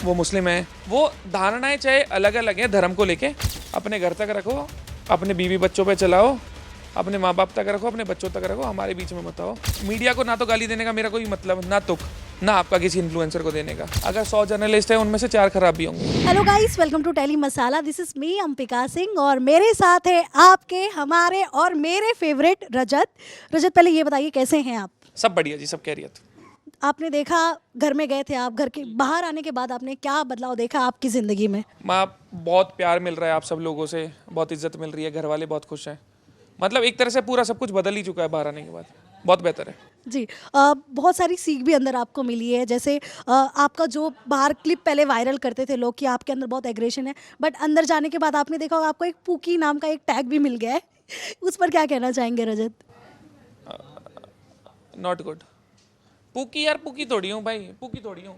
वो मुस्लिम है। वो धारणाएं चाहे अलग अलग हैं धर्म को लेके, अपने घर तक रखो, अपने बीवी बच्चों पे चलाओ, अपने माँ बाप तक रखो, अपने बच्चों तक रखो, हमारे बीच में मत आओ। मीडिया को ना तो गाली देने का मेरा कोई मतलब, ना तुक, ना आपका किसी इन्फ्लुएंसर को देने का। अगर 100 जर्नलिस्ट है उनमें से 4 खराब भी होंगे। Hello guys, welcome to Telly Masala. This is me Ambika Singh और मेरे साथ है आपके, हमारे और मेरे फेवरेट रजत। रजत, पहले ये बताइए कैसे हैं आप? सब बढ़िया जी, सब खैरियत। आपने देखा, घर में गए थे आप, घर के बाहर आने के बाद आपने क्या बदलाव देखा आपकी ज़िंदगी में? माँ, बहुत प्यार मिल रहा है आप सब लोगों से, बहुत इज्जत मिल रही है, घर वाले बहुत खुश हैं। मतलब एक तरह से पूरा सब कुछ बदल ही चुका है बाहर आने के बाद, बहुत बेहतर है जी। बहुत सारी सीख भी अंदर आपको मिली है। जैसे आपका जो बाहर क्लिप पहले वायरल करते थे लोग कि आपके अंदर बहुत एग्रेशन है, बट अंदर जाने के बाद आपने देखा होगा आपको एक पूकी नाम का एक टैग भी मिल गया है। उस पर क्या कहना चाहेंगे रजत? Not good. पूकी यार, पूकी थोड़ी हूँ भाई, पूकी थोड़ी हूँ।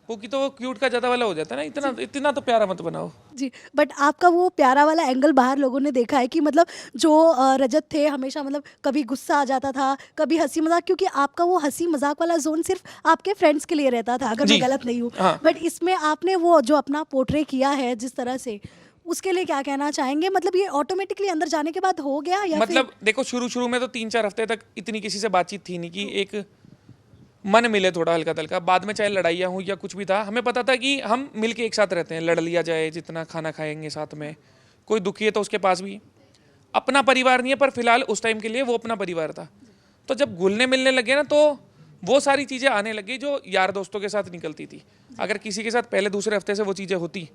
पूकी तो वो क्यूट का ज़्यादा वाला हो जाता है ना, इतना तो प्यारा मत बनाओ। जी, बट आपका वो प्यारा वाला एंगल बाहर लोगों ने देखा है कि मतलब जो रजत थे हमेशा मतलब कभी गुस्सा आ जाता था, कभी हंसी मजाक, क्योंकि आपका वो हंसी मजाक वाला जोन सिर्फ आपके फ्रेंड्स के लिए रहता था, अगर जी। मैं गलत नहीं हूँ। हाँ। बट इसमें आपने वो जो अपना पोर्ट्रे किया है जिस तरह से, उसके लिए क्या कहना चाहेंगे? मतलब ये ऑटोमेटिकली अंदर जाने के बाद हो गया या मतलब देखो, शुरू में तो 3-4 हफ्ते तक इतनी किसी से बातचीत थी नहीं कि एक मन मिले थोड़ा हल्का तल्का। बाद में चाहे लड़ाइयाँ हुई या कुछ भी था, हमें पता था कि हम मिल के एक साथ रहते हैं, लड़ लिया जाए, जितना खाना खाएंगे साथ में, कोई दुखी है तो उसके पास भी। अपना परिवार नहीं है, पर फिलहाल उस टाइम के लिए वो अपना परिवार था। तो जब घुलने मिलने लगे ना, तो वो सारी चीज़ें आने लगी जो यार दोस्तों के साथ निकलती थी। अगर किसी के साथ पहले दूसरे हफ्ते से वो चीज़ें होती,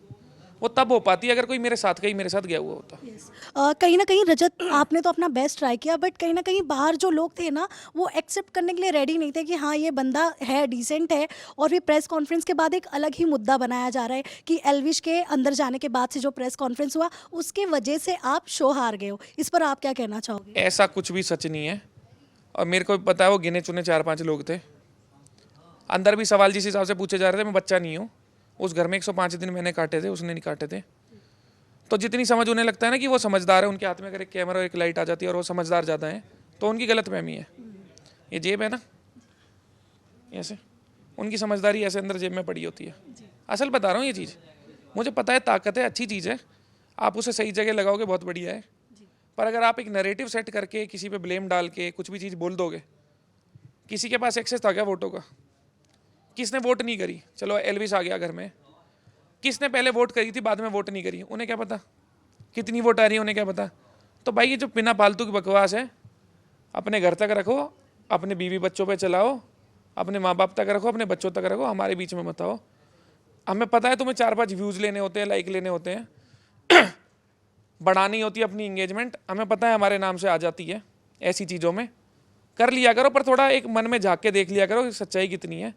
वो तब हो पाती अगर कोई मेरे साथ गया हुआ होता। कहीं ना कहीं रजत, आपने तो अपना बेस्ट ट्राई किया, बट कहीं ना कहीं बाहर जो लोग थे ना, वो एक्सेप्ट करने के लिए रेडी नहीं थे कि हाँ ये बंदा है, डिसेंट है। और फिर प्रेस कॉन्फ्रेंस के बाद एक अलग ही मुद्दा बनाया जा रहा है कि एल्विश के अंदर जाने के बाद से जो प्रेस कॉन्फ्रेंस हुआ उसके वजह से आप शो हार गए हो। इस पर आप क्या कहना चाहोगे? ऐसा कुछ भी सच नहीं है, और मेरे को भी पता है वो गिने चुने 4-5 लोग थे। अंदर भी सवाल जिस हिसाब से पूछे जा रहे थे, मैं बच्चा नहीं हूँ। उस घर में 105 दिन मैंने काटे थे, उसने नहीं काटे थे। तो जितनी समझ उन्हें लगता है ना कि वो समझदार है, उनके हाथ में अगर एक कैमरा और एक लाइट आ जाती है और वो समझदार ज़्यादा है, तो उनकी गलतफहमी है। ये जेब है ना, ऐसे उनकी समझदारी ऐसे अंदर जेब में पड़ी होती है। असल बता रहा हूँ, ये चीज़ मुझे पता है, ताकत है, अच्छी चीज़ है। आप उसे सही जगह लगाओगे, बहुत बढ़िया है। पर अगर आप एक नैरेटिव सेट करके किसी पे ब्लेम डाल के कुछ भी चीज़ बोल दोगे, किसी के पास एक्सेस था क्या वोटों का? किसने वोट नहीं करी? चलो एल्विस आ गया घर में, किसने पहले वोट करी थी, बाद में वोट नहीं करी, उन्हें क्या पता कितनी वोट आ रही है, उन्हें क्या पता? तो भाई ये जो बिना फालतू की बकवास है, अपने घर तक रखो, अपने बीवी बच्चों पे चलाओ, अपने माँ बाप तक रखो, अपने बच्चों तक रखो, हमारे बीच में मत आओ। हमें पता है तुम्हें 4-5 व्यूज़ लेने होते हैं, लाइक लेने होते हैं, बढ़ानी होती है अपनी इंगेजमेंट, हमें पता है हमारे नाम से आ जाती है। ऐसी चीज़ों में कर लिया करो, पर थोड़ा एक मन में झाँक के देख लिया करो कि सच्चाई कितनी है।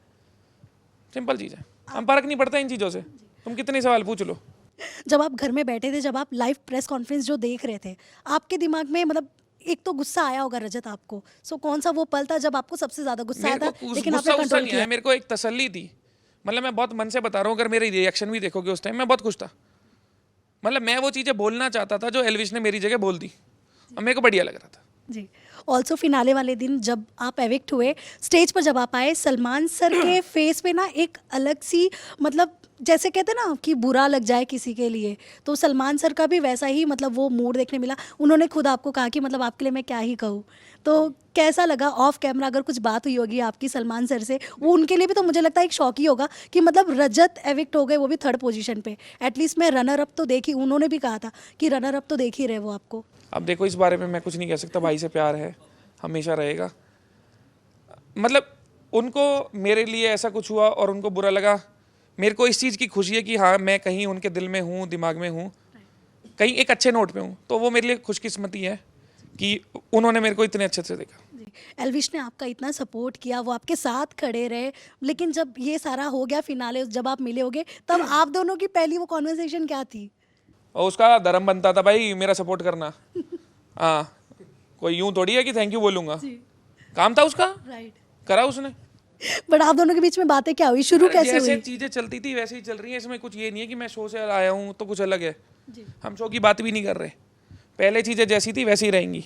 सिंपल चीज़ है, हम फर्क नहीं पड़ता इन चीज़ों से। तुम कितने सवाल पूछ लो। जब आप घर में बैठे थे, जब आप लाइव प्रेस कॉन्फ्रेंस जो देख रहे थे, आपके दिमाग में मतलब एक तो गुस्सा आया होगा रजत आपको। सो कौन सा वो पल था जब आपको सबसे ज्यादा गुस्सा आया मेरे था, को लेकिन गुस्सा आपने गुस्सा कंट्रोल नहीं किया? आया, मेरे को एक तसल्ली थी। मतलब मैं बहुत मन से बता रहा हूँ, अगर मेरी रिएक्शन भी देखोगे उस टाइम, मैं बहुत खुश था। मतलब मैं वो चीज़ें बोलना चाहता था जो एल्विश ने मेरी जगह बोल दी, और मेरे को बढ़िया लग रहा था। जी। ऑल्सो फिनाले वाले दिन जब आप एविक्ट हुए, स्टेज पर जब आप आए, सलमान सर के फेस पे ना एक अलग सी, मतलब जैसे कहते हैं ना कि बुरा लग जाए किसी के लिए, तो सलमान सर का भी वैसा ही मतलब वो मूड देखने मिला। उन्होंने खुद आपको कहा कि मतलब आपके लिए मैं क्या ही कहूँ। तो कैसा लगा ऑफ कैमरा, अगर कुछ बात हुई होगी आपकी सलमान सर से, वो उनके लिए भी तो मुझे लगता है एक शौक ही होगा कि मतलब रजत एविक्ट हो गए, वो भी 3rd पोजीशन पे। एटलीस्ट मैं रनर अप तो देखी, उन्होंने भी कहा था कि रनर अप तो देख ही रहे वो आपको। अब देखो, इस बारे में मैं कुछ नहीं कह सकता, भाई से प्यार है, हमेशा रहेगा। मतलब उनको मेरे लिए ऐसा कुछ हुआ और उनको बुरा लगा, मेरे को इस चीज़ की खुशी है कि हाँ मैं कहीं उनके दिल में हूँ, दिमाग में हूँ, कहीं एक अच्छे नोट पे हूँ। तो वो मेरे लिए खुशकिस्मती है कि उन्होंने मेरे को इतने अच्छे से देखा। जी, एल्विश ने आपका इतना सपोर्ट किया, वो आपके साथ खड़े रहे, लेकिन जब ये सारा हो गया फिनाले, जब आप मिले होगे, तब आप दोनों की पहली वो कॉन्वर्सेशन क्या थी? और उसका धर्म बनता था भाई मेरा सपोर्ट करना। हाँ, कोई यूं थोड़ी है कि थैंक यू बोलूँगा, काम था उसका, राइट। करा उसने। बट आप दोनों के बीच में बातें क्या हुई, शुरू कैसे जैसे हुई? चीज़ें चलती थी वैसे ही चल रही हैं, इसमें कुछ ये नहीं है कि मैं शो से आया हूँ तो कुछ अलग है। जी। हम शो की बात भी नहीं कर रहे, पहले चीज़ें जैसी थी वैसी रहेंगी।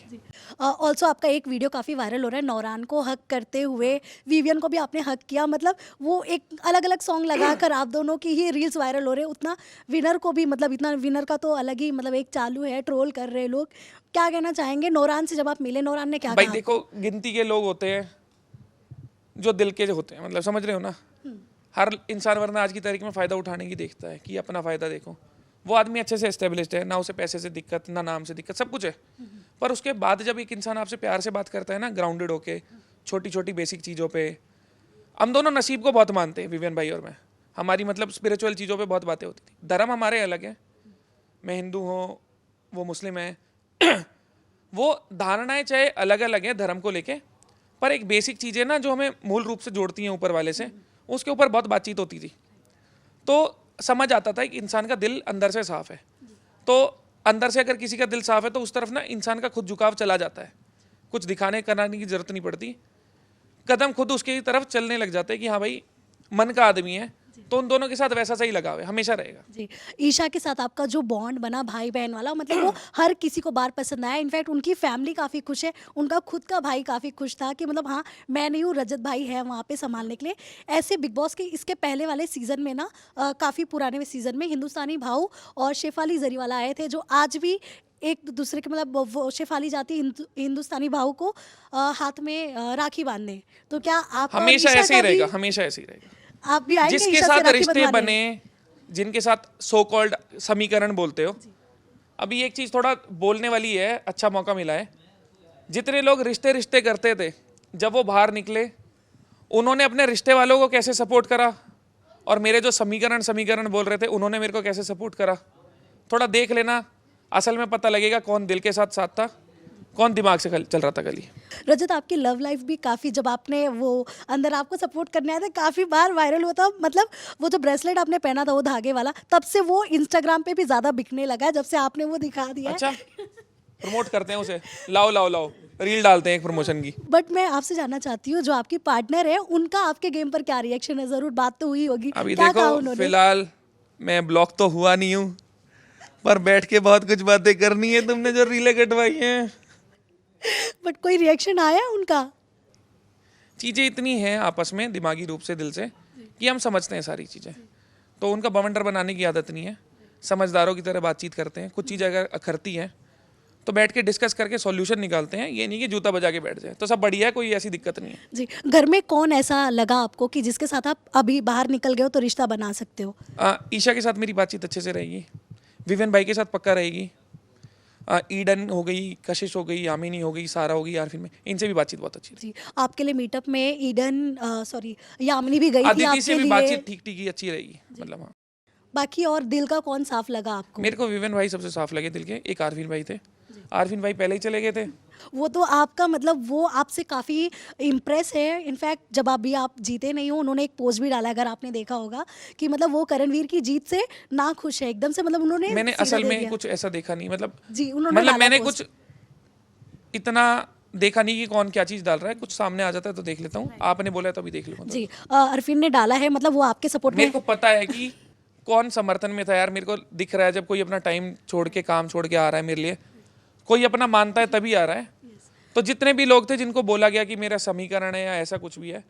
ऑल्सो आपका एक वीडियो काफ़ी वायरल हो रहा है नौरान को हक करते हुए, विवियन को भी आपने हक किया, मतलब वो एक अलग अलग सॉन्ग लगाकर आप दोनों की ही रील्स वायरल हो रहे हैं। उतना विनर को भी, मतलब इतना विनर का तो अलग ही मतलब एक चालू है, ट्रोल कर रहे हैं लोग। क्या कहना चाहेंगे नौरान से जब आप मिले, नौरान ने क्या भाई कहा? देखो, गिनती के लोग होते हैं जो दिल के होते हैं, मतलब समझ रहे हो ना। हर इंसान वरना आज की तारीख में फ़ायदा उठाने की देखता है कि अपना फ़ायदा देखो। वो आदमी अच्छे से एस्टेब्लिश्ड है, ना उसे पैसे से दिक्कत, ना नाम से दिक्कत, सब कुछ है। पर उसके बाद जब एक इंसान आपसे प्यार से बात करता है ना, ग्राउंडेड होके, छोटी छोटी बेसिक चीज़ों पे, हम दोनों नसीब को बहुत मानते हैं, विवियन भाई और मैं। हमारी मतलब स्पिरिचुअल चीज़ों पे बहुत बातें होती थी। धर्म हमारे अलग है, मैं हिंदू हूँ, वो मुस्लिम है। वो धारणाएं चाहे अलग अलग हैं धर्म को लेके, पर एक बेसिक चीज़ें ना जो हमें मूल रूप से जोड़ती हैं ऊपर वाले से, उसके ऊपर बहुत बातचीत होती थी। तो समझ आता था कि इंसान का दिल अंदर से साफ है। तो अंदर से अगर किसी का दिल साफ है तो उस तरफ ना इंसान का खुद झुकाव चला जाता है, कुछ दिखाने कराने की जरूरत नहीं पड़ती, कदम खुद उसकी तरफ चलने लग जाते हैं कि हाँ भाई मन का आदमी है। तो उन दोनों के साथ वैसा सही लगाव है, हमेशा रहेगा। जी, ईशा के साथ आपका जो बॉन्ड बना भाई बहन वाला, मतलब वो हर किसी को बार पसंद आया। इनफैक्ट उनकी फैमिली काफ़ी खुश है, उनका खुद का भाई काफ़ी खुश था कि मतलब हाँ मैं नहीं हूँ, रजत भाई है वहाँ पे संभालने के लिए। ऐसे बिग बॉस के इसके पहले वाले सीज़न में ना, काफ़ी पुराने सीज़न में हिंदुस्तानी भाऊ और शेफाली जरीवाला आए थे, जो आज भी एक दूसरे के, मतलब वो शेफाली जाती हिंदुस्तानी भाऊ को हाथ में राखी बांधने। तो क्या आप और हमेशा ईशा ऐसे ही का भी- रहेगा, हमेशा ऐसे ही रहेगा। आप भी आएंगे जिसके ईशा से साथ राखी रिश्ते बंधवाने? बने, जिनके साथ सो कॉल्ड समीकरण बोलते हो, अभी एक चीज थोड़ा बोलने वाली है, अच्छा मौका मिला है। जितने लोग रिश्ते रिश्ते करते थे, जब वो बाहर निकले, उन्होंने अपने रिश्ते वालों को कैसे सपोर्ट करा, और मेरे जो समीकरण समीकरण बोल रहे थे उन्होंने मेरे को कैसे सपोर्ट करा। थोड़ा देख लेना, असल में पता लगेगा कौन दिल के साथ साथ था, कौन दिमाग से चल रहा था गली। रजत, आपकी लव लाइफ भी काफ़ी, जब आपने वो अंदर आपको सपोर्ट करने आया था, काफ़ी बार वायरल हुआ था। मतलब वो जो ब्रेसलेट आपने पहना था वो धागे वाला, तब से वो इंस्टाग्राम पे भी ज़्यादा बिकने लगा है, जब से आपने वो दिखा दिया है। अच्छा, प्रमोट करते हैं उसे, लाओ लाओ लाओ, रील डालते हैं एक प्रमोशन की। बट मैं आपसे जानना चाहती हूँ, जो आपकी पार्टनर है उनका आपके गेम पर क्या रिएक्शन है? ज़रूर बात तो हुई होगी, अभी क्या कहा देखो, उन्होंने? फिलहाल मैं ब्लॉक तो हुआ नहीं हूँ, पर बैठ के बहुत कुछ बातें करनी है तुमने जो रीलें कटवाई हैं। बट कोई रिएक्शन आया उनका? चीज़ें इतनी हैं आपस में दिमागी रूप से, दिल से, कि हम समझते हैं सारी चीज़ें। तो उनका बवंडर बनाने की आदत नहीं है, समझदारों की तरह बातचीत करते हैं। कुछ चीज़ें अगर अखरती हैं तो बैठ के डिस्कस करके सॉल्यूशन निकालते हैं, ये नहीं कि जूता बजा के बैठ जाए। तो सब बढ़िया है, कोई ऐसी दिक्कत नहीं है। जी, घर में कौन ऐसा लगा आपको कि जिसके साथ आप अभी बाहर निकल गए हो तो रिश्ता बना सकते हो? ईशा के साथ मेरी बातचीत अच्छे से रहेगी, विवेन भाई के साथ पक्का रहेगी, ईडन हो गई, कशिश हो गई, यामिनी हो गई, सारा हो गई, आरफिन में, इनसे भी बातचीत बहुत अच्छी जी, आपके लिए मीटअप में ईडन, सॉरी यामिनी भी गई थी अदिति आपके से भी लिए। बातचीत ठीक ठीक ही अच्छी रहेगी, मतलब हाँ। बाकी और दिल का कौन साफ लगा आपको? मेरे को विवेन भाई सबसे साफ लगे दिल के। एक आरफिन भाई थे, आरफिन भाई पहले ही चले गए थे। वो तो आपका, मतलब वो आपसे काफ़ी इम्प्रेस है। इनफैक्ट जब अभी आप जीते नहीं हो, उन्होंने एक पोस्ट भी डाला, अगर आपने देखा होगा, कि मतलब वो करणवीर की जीत से ना खुश है एकदम से, मतलब उन्होंने मैंने सीधा असल दे में दिया। कुछ ऐसा देखा नहीं, मतलब जी, उन्होंने मतलब डाला मैंने पोस्ट। कुछ इतना देखा नहीं कि कौन क्या चीज़ डाल रहा है। कुछ सामने आ जाता है तो देख लेता हूँ, आपने बोला तो अभी देख लूँगा। जी, अरफिन ने डाला है, मतलब वो आपके सपोर्ट मेरे में। को पता है कि कौन समर्थन में था यार। मेरे को दिख रहा है जब कोई अपना टाइम छोड़ के, काम छोड़ के आ रहा है मेरे लिए, कोई अपना मानता है तभी आ रहा है। तो जितने भी लोग थे जिनको बोला गया कि मेरा समीकरण है या ऐसा कुछ भी है,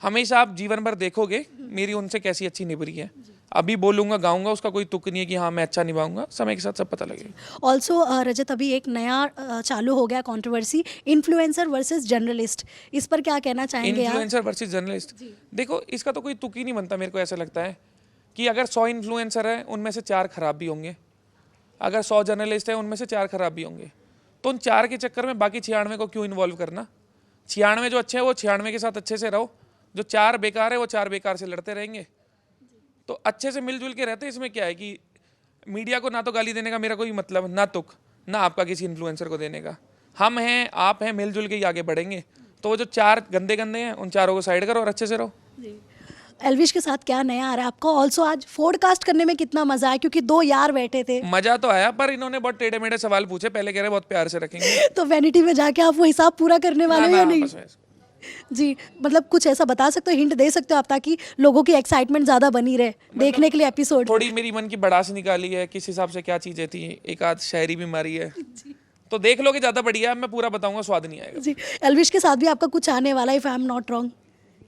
हमेशा आप जीवन भर देखोगे मेरी उनसे कैसी अच्छी निभरी है। अभी बोलूंगा, गाऊंगा, उसका कोई तुक नहीं है कि हाँ मैं अच्छा निभाऊंगा। समय के साथ सब पता लगेगा। ऑल्सो रजत, अभी एक नया चालू हो गया कंट्रोवर्सी, इन्फ्लुएंसर वर्सेस जर्नलिस्ट। इस पर क्या कहना चाहेंगे आप? इन्फ्लुएंसर वर्सेस जर्नलिस्ट, देखो इसका तो कोई तुक ही नहीं बनता। मेरे को ऐसा लगता है कि अगर 100 इन्फ्लुएंसर है उनमें से 4 खराब भी होंगे, अगर 100 जर्नलिस्ट है उनमें से 4 खराब भी होंगे। तो उन 4 के चक्कर में बाकी 96 को क्यों इन्वॉल्व करना? 96 जो अच्छे हैं वो 96 के साथ अच्छे से रहो, जो 4 बेकार है वो 4 बेकार से लड़ते रहेंगे। तो अच्छे से मिलजुल के रहते। इसमें क्या है कि मीडिया को ना तो गाली देने का मेरा कोई मतलब, ना तुक, ना आपका किसी इन्फ्लुएंसर को देने का। हम हैं, आप हैं, मिलजुल के ही आगे बढ़ेंगे। तो वो जो 4 गंदे गंदे हैं उन 4 को साइड करो और अच्छे से रहो। एल्विश के साथ क्या नया आ रहा है आपको? ऑल्सो आज पॉडकास्ट करने में कितना मजा आया, क्योंकि 2 यार बैठे थे। मजा तो आया, पर इन्होंने बहुत टेढ़े मेढ़े सवाल पूछे। पहले कह रहे बहुत प्यार से रखेंगे, तो वैनिटी में जाके आप वो हिसाब पूरा करने वाले हो या नहीं? आपस में जी, मतलब कुछ ऐसा बता सकते हो, हिंट दे सकते हो आप, ताकि लोगों की एक्साइटमेंट ज़्यादा बनी रहे देखने के लिए एपिसोड? थोड़ी मेरी मन की भड़ास निकाली है, किस हिसाब से क्या चीज़ें थी, एक आध शायरी भी मारी है, तो देख लोगे ज़्यादा बढ़िया है। मैं पूरा बताऊंगा, स्वाद नहीं आएगा। जी, एल्विश के साथ भी आपका कुछ आने वाला है, if I am not wrong,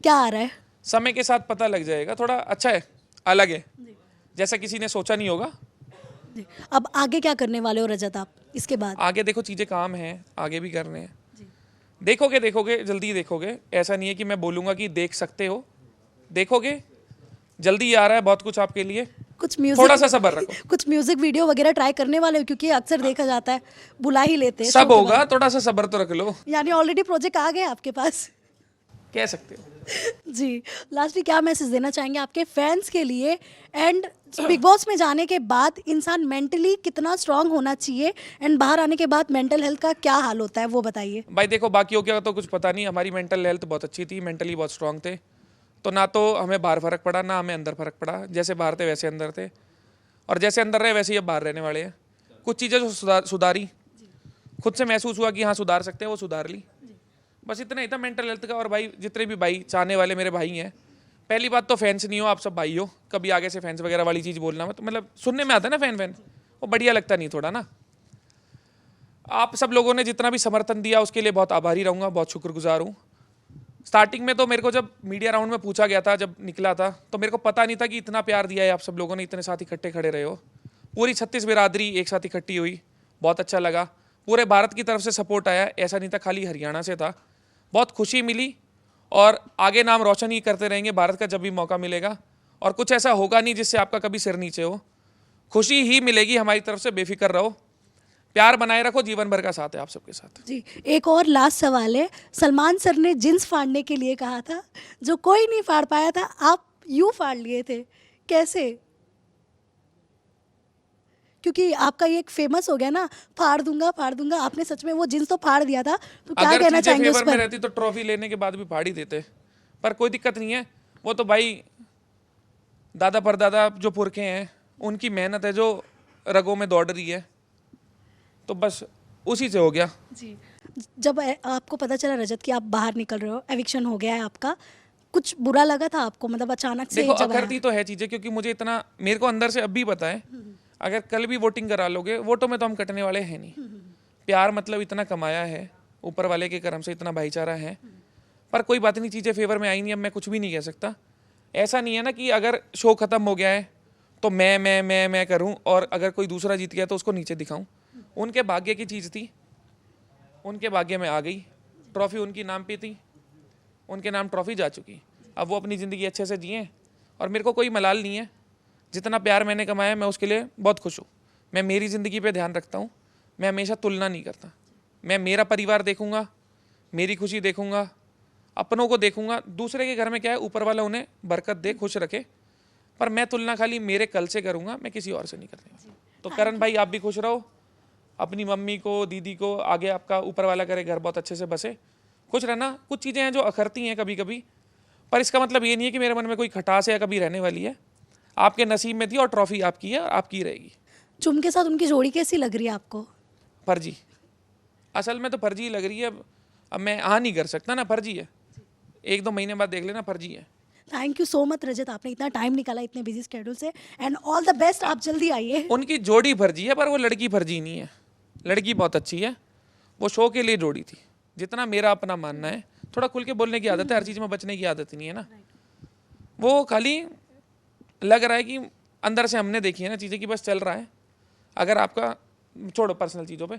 क्या आ रहा है? समय के साथ पता लग जाएगा, थोड़ा अच्छा है, अलग है, जैसा किसी ने सोचा नहीं होगा। जी, अब आगे क्या करने वाले हो रजत आप इसके बाद? आगे देखो, चीज़ें काम हैं, आगे भी करने हैं। देखोगे जल्दी देखोगे, ऐसा नहीं है कि मैं बोलूँगा कि देख सकते हो, देखोगे जल्दी आ रहा है बहुत कुछ आपके लिए, कुछ म्यूजिक, थोड़ा सा सब्र रखो। कुछ म्यूजिक वीडियो वगैरह ट्राई करने वाले हो? क्योंकि अक्सर देखा जाता है बुला ही लेते हैं सब show के होगा, बाद। थोड़ा सा सब्र तो रख लो, यानी ऑलरेडी प्रोजेक्ट आ गए आपके पास? कह सकते हो। जी, लास्टली क्या मैसेज देना चाहेंगे आपके फैंस के लिए, एंड बिग बॉस में जाने के बाद इंसान मेंटली कितना स्ट्रांग होना चाहिए, एंड बाहर आने के बाद मेंटल हेल्थ का क्या हाल होता है वो बताइए? भाई देखो, बाकियों का तो कुछ पता नहीं, हमारी मेंटल हेल्थ बहुत अच्छी थी, मेंटली बहुत स्ट्रांग थे, तो ना तो हमें बाहर फर्क पड़ा, ना हमें अंदर फर्क पड़ा। जैसे बाहर थे वैसे अंदर थे, और जैसे अंदर रहे वैसे ही अब बाहर रहने वाले हैं। कुछ चीज़ें जो सुधारी, खुद से महसूस हुआ कि हाँ सुधार सकते हैं, वो सुधार ली, बस इतना ही था मेंटल हेल्थ का। और भाई जितने भी भाई चाहने वाले मेरे भाई हैं, पहली बात तो फैंस नहीं हो, आप सब भाई हो, कभी आगे से फैंस वगैरह वाली चीज़ बोलना मत, मतलब सुनने में आता है ना फैन, वो बढ़िया लगता नहीं थोड़ा ना। आप सब लोगों ने जितना भी समर्थन दिया उसके लिए बहुत आभारी रहूँगा, बहुत शुक्रगुजार हूँ। स्टार्टिंग में तो मेरे को जब मीडिया राउंड में पूछा गया था, जब निकला था, तो मेरे को पता नहीं था कि इतना प्यार दिया है आप सब लोगों ने, इतने साथ इकट्ठे खड़े रहे हो, पूरी 36 बिरादरी एक साथ इकट्ठी हुई, बहुत अच्छा लगा। पूरे भारत की तरफ से सपोर्ट आया, ऐसा नहीं था खाली हरियाणा से था, बहुत खुशी मिली। और आगे नाम रोशन ही करते रहेंगे भारत का जब भी मौका मिलेगा, और कुछ ऐसा होगा नहीं जिससे आपका कभी सिर नीचे हो, खुशी ही मिलेगी हमारी तरफ से, बेफिक्र रहो, प्यार बनाए रखो, जीवन भर का साथ है आप सबके साथ। जी, एक और लास्ट सवाल है, सलमान सर ने जींस फाड़ने के लिए कहा था, जो कोई नहीं फाड़ पाया था, आप यूं फाड़ लिए थे, कैसे? क्योंकि आपका ये एक फेमस हो गया ना, फाड़ दूंगा, आपने सच में वो जींस तो फाड़ दिया था, तो क्या अगर कहना चीजें चाहेंगे उस फेवर में पर? रहती तो ट्रॉफी लेने के बाद भी फाड़ ही देते, पर कोई दिक्कत नहीं है, वो तो भाई दादा परदादा जो पुरखे हैं उनकी मेहनत है जो रगों में दौड़ रही है, तो बस उसी से हो गया। जी, जब आपको पता चला रजत कि आप बाहर निकल रहे हो, एविक्शन हो गया है आपका, कुछ बुरा लगा था आपको, मतलब अचानक से देखो जब आया? अखरती तो है चीजें, क्योंकि मुझे इतना, मेरे को अंदर से अब भी पता है, अगर कल भी वोटिंग करा लोगे, वोटों में तो हम कटने वाले हैं नहीं। प्यार मतलब इतना कमाया है ऊपर वाले के करम से, इतना भाईचारा है, पर कोई बात नहीं, चीज़ें फेवर में आई नहीं, अब मैं कुछ भी नहीं कह सकता। ऐसा नहीं है ना कि अगर शो खत्म हो गया है तो मैं करूं, और अगर कोई दूसरा जीत गया तो उसको नीचे दिखाऊं। उनके भाग्य की चीज़ थी, उनके भाग्य में आ गई, ट्रॉफी उनकी नाम पे थी, उनके नाम ट्रॉफी जा चुकी, अब वो अपनी ज़िंदगी अच्छे से जिए, और मेरे को कोई मलाल नहीं है। जितना प्यार मैंने कमाया मैं उसके लिए बहुत खुश हूँ। मैं मेरी ज़िंदगी पे ध्यान रखता हूँ, मैं हमेशा तुलना नहीं करता। मैं मेरा परिवार देखूंगा, मेरी खुशी देखूंगा, अपनों को देखूंगा। दूसरे के घर में क्या है, ऊपर वाला उन्हें बरकत दे, खुश रखे, पर मैं तुलना खाली मेरे कल से करूंगा, मैं किसी और से नहीं करने वाला। तो करण भाई आप भी खुश रहो, अपनी मम्मी को, दीदी को आगे आपका ऊपर वाला करे, घर बहुत अच्छे से बसे, खुश रहना। कुछ चीज़ें हैं जो अखरती हैं कभी कभी, पर इसका मतलब ये नहीं है कि मेरे मन में कोई खटास है या कभी रहने वाली है। आपके नसीब में थी और ट्रॉफी आपकी है और आपकी रहेगी। चुम के साथ उनकी जोड़ी कैसी लग रही है आपको? फर्जी, असल में तो फर्जी लग रही है। अब मैं आ नहीं कर सकता ना, फर्जी है, 1-2 महीने बाद देख लेना, फर्जी है। थैंक यू सो मच रजत, आपने इतना टाइम निकाला इतने बिजी स्केड्यूल से, एंड ऑल द बेस्ट, आप जल्दी आइए। उनकी जोड़ी फर्जी है, पर वो लड़की फर्जी नहीं है, लड़की बहुत अच्छी है, वो शो के लिए जोड़ी थी, जितना मेरा अपना मानना है। थोड़ा खुल के बोलने की आदत है, हर चीज़ में बचने की आदत नहीं है ना। वो खाली लग रहा है कि अंदर से हमने देखी है ना चीज़ें, कि बस चल रहा है। अगर आपका छोड़ो पर्सनल चीज़ों पे,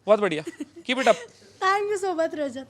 बहुत बढ़िया, keep it up. Thank you so much Rajat.